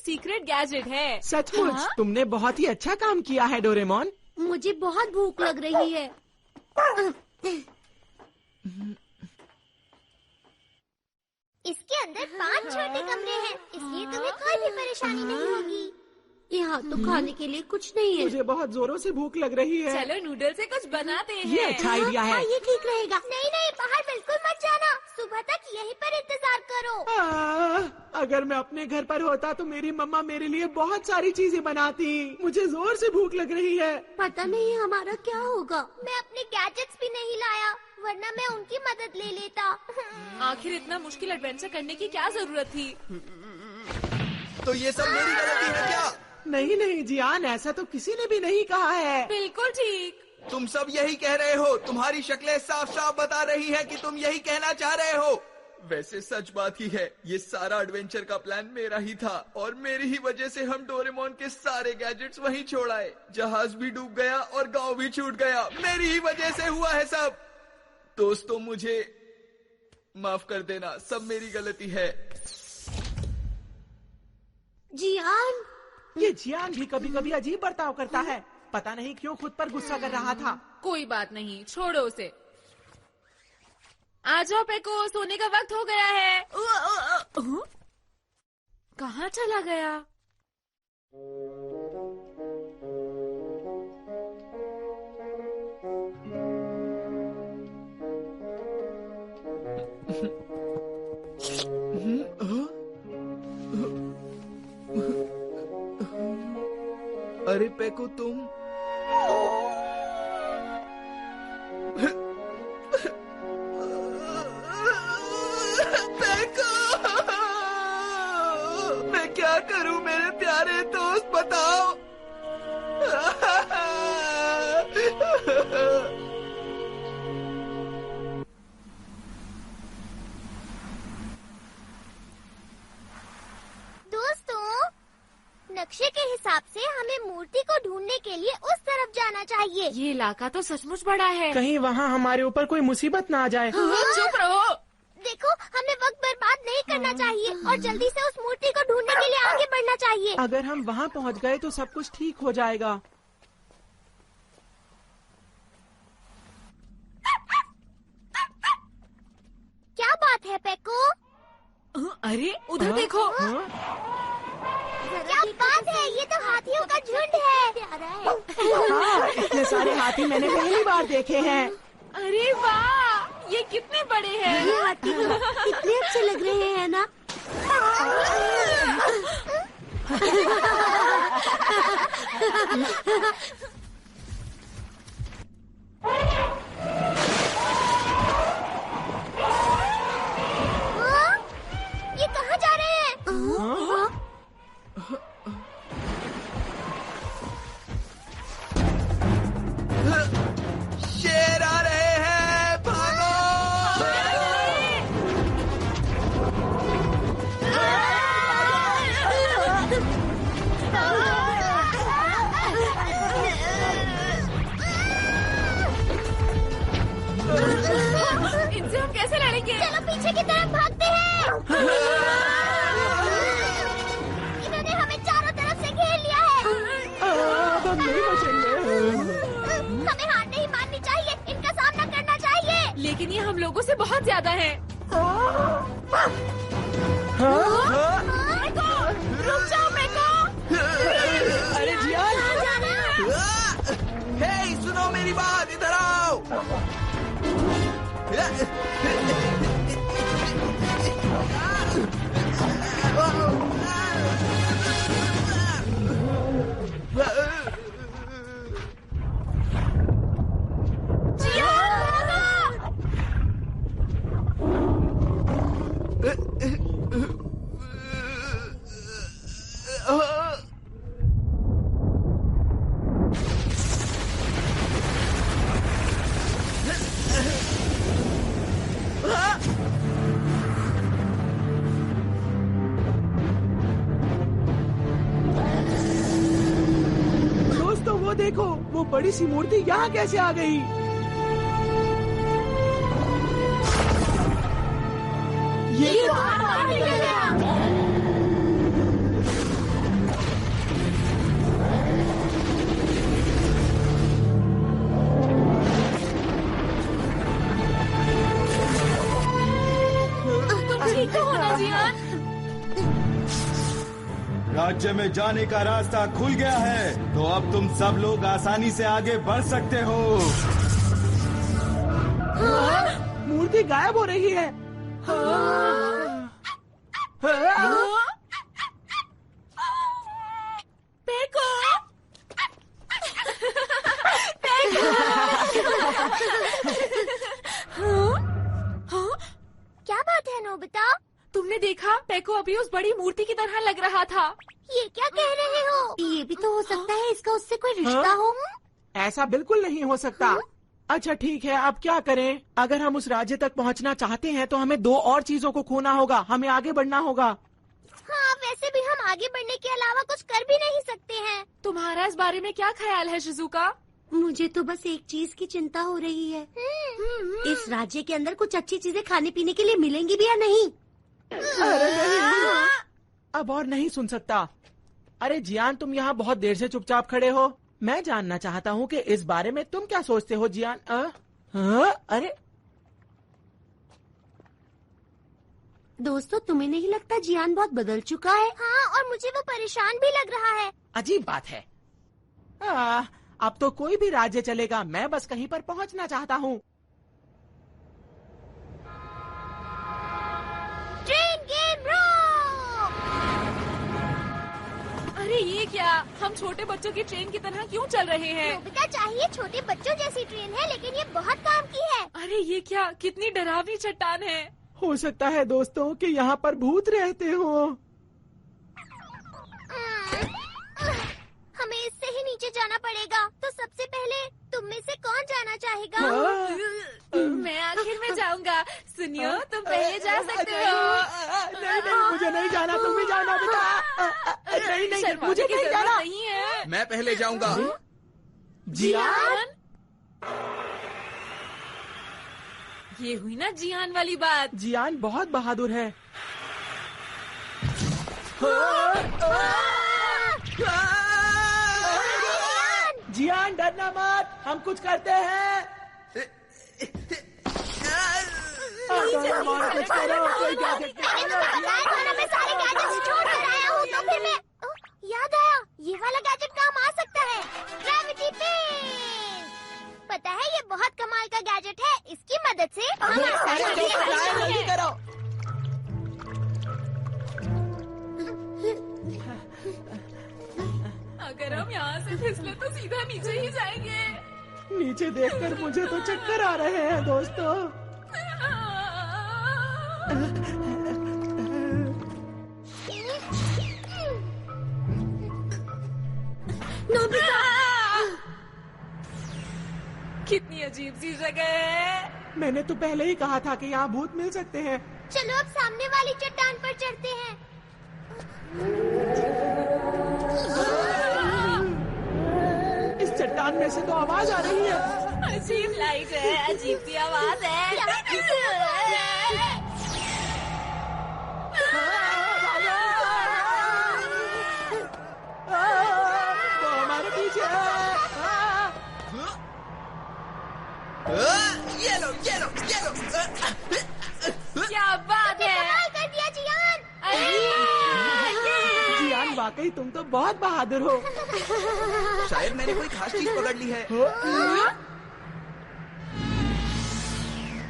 Secret gadget है। सचमुच? हाँ? तुमने बहुत ही अच्छा काम किया है डोरेमोन। मुझे बहुत भूख लग रही है। इसके अंदर 5 छोटे कमरे हैं, इसलिए तुम्हें कोई भी परेशानी नहीं होगी। यहाँ तो खाने के लिए कुछ नहीं है। मुझे बहुत जोरों से भूख लग रही है। चलो नूडल से कुछ बनाते हैं। ये अच्छा आइडिया है। हाँ, ये ठीक रहेगा। नहीं नहीं, बाहर बिल्कुल मत जाना, सुबह तक यहीं पर इंतजार करो। अगर मैं अपने घर पर होता तो मेरी मम्मा मेरे लिए बहुत सारी चीजें बनाती। मुझे जोर से भूख लग रही है। पता नहीं हमारा क्या होगा। मैं अपने गैजेट्स भी नहीं लाया, वरना मैं उनकी मदद ले लेता। आखिर इतना मुश्किल एडवेंचर करने की क्या जरूरत थी? तो ये सब मेरी गलती है क्या? नहीं नहीं जियान, ऐसा तो किसी ने भी नहीं कहा है। बिल्कुल ठीक। तुम सब यही कह रहे हो। तुम्हारी शक्लें साफ साफ बता रही हैं कि तुम यही कहना चाह रहे हो। वैसे सच बात ही है, ये सारा एडवेंचर का प्लान मेरा ही था और मेरी ही वजह से हम डोरेमोन के सारे गैजेट्स वहीं छोड़ आए। जहाज भी डूब गया और गांव भी छूट गया। मेरी ही वजह से हुआ है सब। दोस्तों मुझे माफ कर देना, सब मेरी गलती है। जियान, ये जियान भी कभी कभी अजीब बर्ताव करता है। पता नहीं क्यों खुद पर गुस्सा कर रहा था। कोई बात नहीं, छोड़ो उसे। आ जाओ पेको, सोने का वक्त हो गया है। कहाँ चला गया? अरे पेको तुम पेको, मैं क्या करूं मेरे प्यारे दोस्त, बताओ। नक्शे के हिसाब से हमें मूर्ति को ढूंढने के लिए उस तरफ जाना चाहिए। ये इलाका तो सचमुच बड़ा है। कहीं वहाँ हमारे ऊपर कोई मुसीबत ना आ जाए। चुप रहो। देखो, हमें वक्त बर्बाद नहीं करना चाहिए और जल्दी से उस मूर्ति को ढूंढने के लिए आगे बढ़ना चाहिए। अगर हम वहाँ पहुँच गए तो सब कुछ ठीक हो जाएगा। क्या बात है पेको? अरे उधर देखो। क्या बात है, ये तो हाथियों का झुंड है। हाँ, इतने सारे हाथी मैंने पहली बार देखे हैं। अरे वाह, ये कितने बड़े हैं। ये हाथी कितने अच्छे लग रहे हैं ना। ये कहाँ जा रहे हैं? शेर आ रहे हैं, भागो। इनसे हम कैसे लड़ेंगे? चलो पीछे की तरफ भागते हैं। इन्होंने हमें चारों तरफ से घेर लिया है। अब हम नहीं बचेंगे। हमें हार नहीं माननी चाहिए, इनका सामना करना चाहिए। लेकिन ये हम लोगों से बहुत ज्यादा है। रुक जाओ मेको। अरे जियान, हे सुनो मेरी बात, इधर आओ। दोस्तों वो देखो, वो बड़ी सी मूर्ति यहाँ कैसे आ गई? ये जियान। राज्य में जाने का रास्ता खुल गया है, तो अब तुम सब लोग आसानी से आगे बढ़ सकते हो। मूर्ति गायब हो रही है। पेको। क्या बात है नोबिता? तुमने देखा? पेको अभी उस बड़ी मूर्ति की तरह लग रहा था। ये क्या कह रहे हो? ये भी तो हो सकता है इसका उससे कोई रिश्ता हो। ऐसा बिल्कुल नहीं हो सकता। अच्छा ठीक है, अब क्या करें? अगर हम उस राज्य तक पहुंचना चाहते हैं तो हमें 2 और चीजों को खोना होगा। हमें आगे बढ़ना होगा। हाँ, वैसे भी हम आगे बढ़ने के अलावा कुछ कर भी नहीं सकते हैं। तुम्हारा इस बारे में क्या ख्याल है शिजुका? मुझे तो बस एक चीज की चिंता हो रही है, इस राज्य के अंदर कुछ अच्छी चीजें खाने पीने के लिए मिलेंगी भी या नहीं। अरे नहीं, अब और नहीं सुन सकता। अरे जियान, तुम यहाँ बहुत देर से चुपचाप खड़े हो। मैं जानना चाहता हूँ कि इस बारे में तुम क्या सोचते हो जियान? अरे दोस्तों, तुम्हें नहीं लगता जियान बहुत बदल चुका है? हाँ, और मुझे वो परेशान भी लग रहा है। अजीब बात है। अब तो कोई भी राज्य चलेगा, मैं बस कहीं पर पहुँचना चाहता हूँ। ट्रेन गेम रोक! अरे ये क्या? हम छोटे बच्चों की ट्रेन की तरह क्यों चल रहे हैं? नोबिता चाहिए छोटे बच्चों जैसी ट्रेन है, लेकिन ये बहुत काम की है। अरे ये क्या? कितनी डरावनी चट्टान है। हो सकता है दोस्तों कि यहाँ पर भूत रहते हो। हमें इससे ही नीचे जाना पड़ेगा। तो सबसे पहले तुम में से कौन जाना चाहेगा? मैं आखिर में जाऊंगा। सुनियो, तुम पहले जा सकते हो। नहीं, मुझे नहीं जाना, तुम भी जाना बेटा। नहीं, मुझे नहीं जाना। नहीं है। मैं पहले जाऊंगा। जियान, ये हुई ना जियान वाली बात। जियान बहुत बहादुर है। जियान, डरना मत, हम कुछ करते हैं। कुछ करो, कोई गैजेट मैं सारे गैजेट्स छोड़ कर आया हूँ, तो फिर मैं याद आया, ये वाला गैजेट काम आ सकता है। Gravity pain. पता है, ये बहुत कमाल का गैजेट है। इसकी मदद से हम आसानी से करो। अगर हम यहाँ से फिसले तो सीधा नीचे ही जाएंगे। नीचे देखकर मुझे तो चक्कर आ रहे हैं दोस्तों। कितनी अजीब सी जगह है। मैंने तो पहले ही कहा था कि यहाँ भूत मिल सकते हैं। चलो अब सामने वाली चट्टान पर चढ़ते हैं। इस चट्टान में से तो आवाज आ रही है। अजीब लाइट है, अजीब सी आवाज है। वो हमारे पीछे है। ये लो। क्या बात है? कमाल कर दिया जियान। जियान, वाकई तुम तो बहुत बहादुर हो। शायद मैंने कोई खास चीज पकड़ ली है।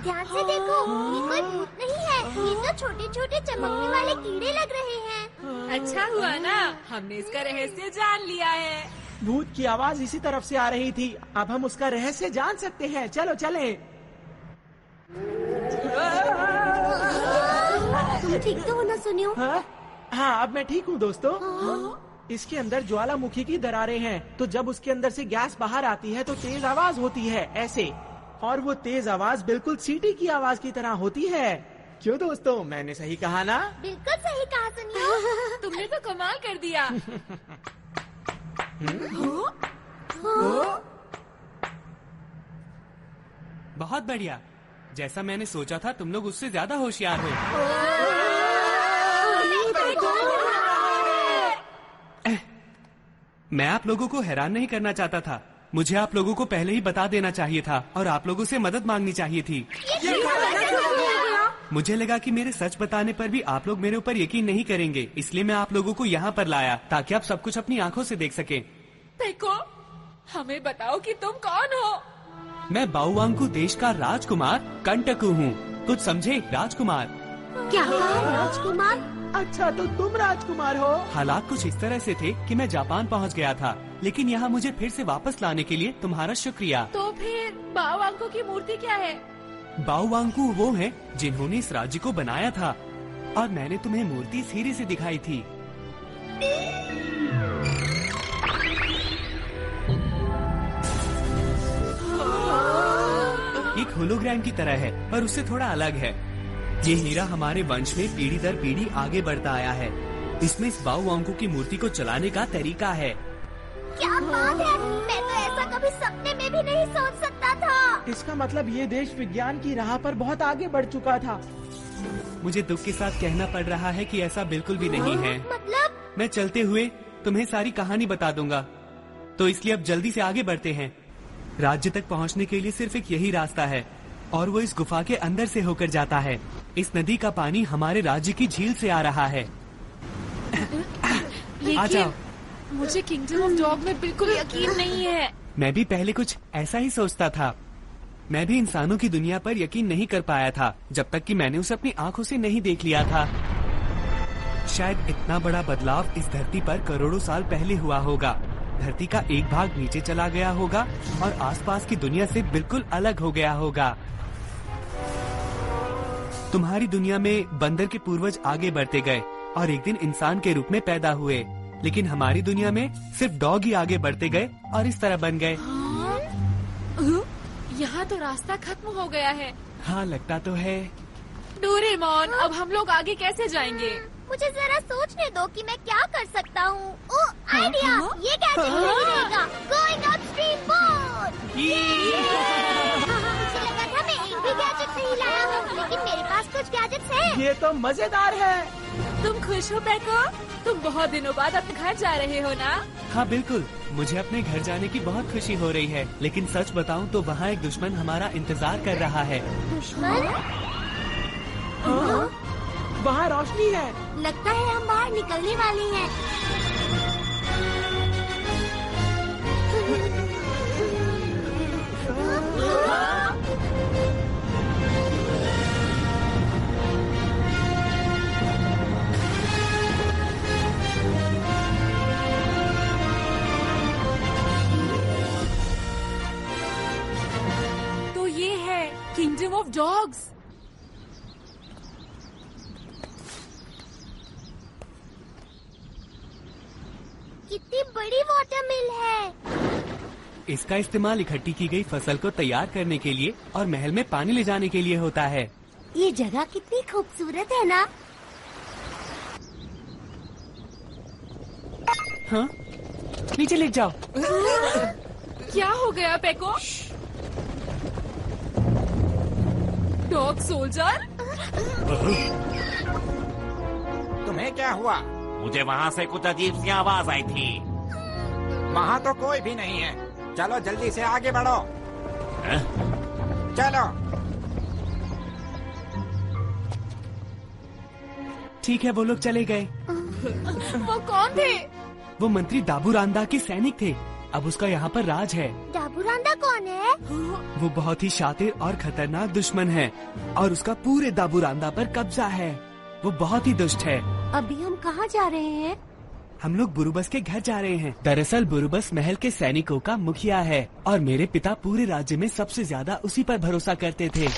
ध्यान से देखो, ये कोई भूत नहीं है। ये तो छोटे छोटे चमकने वाले कीड़े लग रहे हैं। अच्छा हुआ ना, हमने इसका रहस्य जान लिया है। भूत की आवाज इसी तरफ से आ रही थी। अब हम उसका रहस्य जान सकते हैं। चलो चलें। तुम ठीक तो हो ना सुनियो? हाँ, अब मैं ठीक हूँ दोस्तों। इसके अंदर ज्वालामुखी की दरारें हैं, तो जब उसके अंदर से गैस बाहर आती है तो तेज आवाज होती है, ऐसे। और वो तेज आवाज बिल्कुल सीटी की आवाज की तरह होती है। क्यों दोस्तों, मैंने सही कहा ना? बिल्कुल सही कहा सुनियो। तुमने तो कमाल कर दिया। बहुत बढ़िया। जैसा मैंने सोचा था, तुम लोग उससे ज्यादा होशियार हो। मैं आप लोगों को हैरान नहीं करना चाहता था। मुझे आप लोगों को पहले ही बता देना चाहिए था और आप लोगों से मदद मांगनी चाहिए थी। मुझे लगा कि मेरे सच बताने पर भी आप लोग मेरे ऊपर यकीन नहीं करेंगे, इसलिए मैं आप लोगों को यहाँ पर लाया ताकि आप सब कुछ अपनी आँखों से देख सकें। पेको, हमें बताओ कि तुम कौन हो? मैं बाओवांगकू देश का राजकुमार कंटकू हूँ। कुछ समझे? राजकुमार। क्या कहा राजकुमार? अच्छा, तो तुम राजकुमार हो? हालात कुछ इस तरह से थे कि मैं जापान पहुँच गया था, लेकिन यहाँ मुझे फिर से वापस लाने के लिए तुम्हारा शुक्रिया। तो फिर बाओवांगकू की मूर्ति क्या है? बाओवांगकू वो हैं जिन्होंने इस राज्य को बनाया था, और मैंने तुम्हें मूर्ति इस हीरे से दिखाई थी। एक होलोग्राम की तरह है, पर उससे थोड़ा अलग है। ये हीरा हमारे वंश में पीढ़ी दर पीढ़ी आगे बढ़ता आया है। इसमें इस बाओवांगकू की मूर्ति को चलाने का तरीका है। क्या बात है, मैं तो ऐसा कभी सपने में भी नहीं सोच सकता था। इसका मतलब ये देश विज्ञान की राह पर बहुत आगे बढ़ चुका था। मुझे दुख के साथ कहना पड़ रहा है कि ऐसा बिल्कुल भी नहीं है। मतलब? मैं चलते हुए तुम्हें सारी कहानी बता दूंगा, तो इसलिए अब जल्दी से आगे बढ़ते हैं। राज्य तक पहुंचने के लिए सिर्फ एक यही रास्ता है, और वो इस गुफा के अंदर से होकर जाता है। इस नदी का पानी हमारे राज्य की झील से आ रहा है। आ जाओ। मुझे किंगडम ऑफ डॉग में बिल्कुल यकीन नहीं है। मैं भी पहले कुछ ऐसा ही सोचता था। मैं भी इंसानों की दुनिया पर यकीन नहीं कर पाया था, जब तक कि मैंने उसे अपनी आंखों से नहीं देख लिया था। शायद इतना बड़ा बदलाव इस धरती पर करोड़ों साल पहले हुआ होगा। धरती का एक भाग नीचे चला गया होगा और आसपास की दुनिया से बिल्कुल अलग हो गया होगा। तुम्हारी दुनिया में बंदर के पूर्वज आगे बढ़ते गए और एक दिन इंसान के रूप में पैदा हुए, लेकिन हमारी दुनिया में सिर्फ डॉग ही आगे बढ़ते गए और इस तरह बन गए। यहाँ तो रास्ता खत्म हो गया है। हाँ, लगता तो है। डोरेमोन, अब हम लोग आगे कैसे जाएंगे? मुझे जरा सोचने दो कि मैं क्या कर सकता हूँ। ओह, आइडिया! ये गैजेट सही रहेगा। Going upstream boat. मुझे लगा था मैं एक भी गैजेट नहीं लाया हूँ, लेकिन मेरे पास कुछ गैजेट्स हैं। ये तो मजेदार है। तुम खुश हो पेको? तुम बहुत दिनों बाद अपने घर जा रहे हो ना? हाँ बिल्कुल, मुझे अपने घर जाने की बहुत खुशी हो रही है, लेकिन सच बताऊं तो वहाँ एक दुश्मन हमारा इंतजार कर रहा है। दुश्मन? वहाँ रोशनी है। लगता है हम बाहर निकलने वाले हैं। तो ये है किंगडम ऑफ डॉग्स। कितनी बड़ी वाटर मिल है। इसका इस्तेमाल इकट्ठी की गई फसल को तैयार करने के लिए और महल में पानी ले जाने के लिए होता है। ये जगह कितनी खूबसूरत है ना? हाँ, नीचे लेट जाओ। क्या हो गया पेको? Dog soldier? तुम्हें क्या हुआ? मुझे वहाँ से कुछ अजीब सी आवाज आई थी। वहाँ तो कोई भी नहीं है। चलो जल्दी से आगे बढ़ो। चलो। ठीक है, वो लोग चले गए। वो कौन थे? वो मंत्री दाबूरांदा के सैनिक थे। अब उसका यहाँ पर राज है। दाबूरांदा कौन है? वो बहुत ही शातिर और खतरनाक दुश्मन है और उसका पूरे दाबूरांदा पर कब्जा है। वो बहुत ही दुष्ट है। अभी हम कहाँ जा रहे हैं? हम लोग बुरुबस के घर जा रहे हैं। दरअसल बुरुबस महल के सैनिकों का मुखिया है और मेरे पिता पूरे राज्य में सबसे ज्यादा उसी पर भरोसा करते थे।